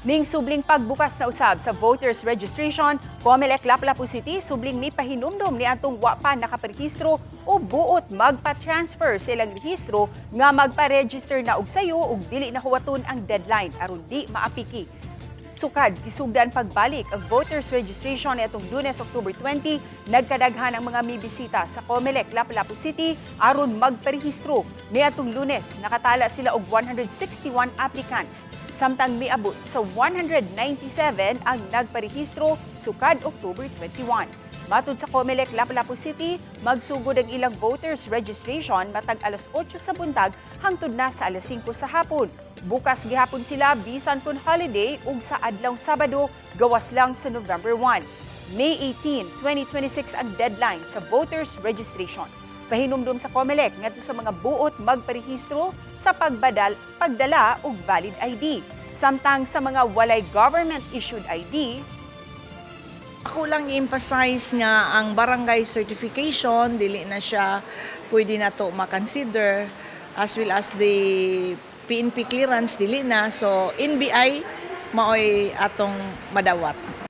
Ning subling pagbukas na usab sa voters registration, Comelec Lapu-Lapu City subling mi pahinumdom ni atong wa pa nakaparehistro o buot magpa-transfer sa ilang rehistro nga magpa-register na og sayo ug dili na huwaton ang deadline aron di maapiki. Sukad, gisugdan pagbalik ang voters registration itong Lunes, October 20, nagkadaghan ang mga mibisita sa Comelec Lapu-Lapu City aron magparehistro. Niadtong Lunes, nakatala sila og 161 applicants. Samtang miabot sa 197 ang nagparehistro sukad October 21. Matud sa Comelec Lapu-Lapu City, magsugod ang ilang voters registration matag alas 8 sa buntag hangtod na sa alas 5 sa hapon. Bukas gihapon sila bisan kun holiday ug sa adlawng Sabado gawas lang sa November 1. May 18, 2026 ang deadline sa voters registration. Pahinumdum sa Comelec ngadto sa mga buot magparehistro sa pagdala og valid ID. Samtang sa mga walay government-issued ID, ako lang i-emphasize nga ang barangay certification, dili na siya pwede na to makonsider, as well as the PNP clearance, dili na. So, NBI, maoy atong madawat.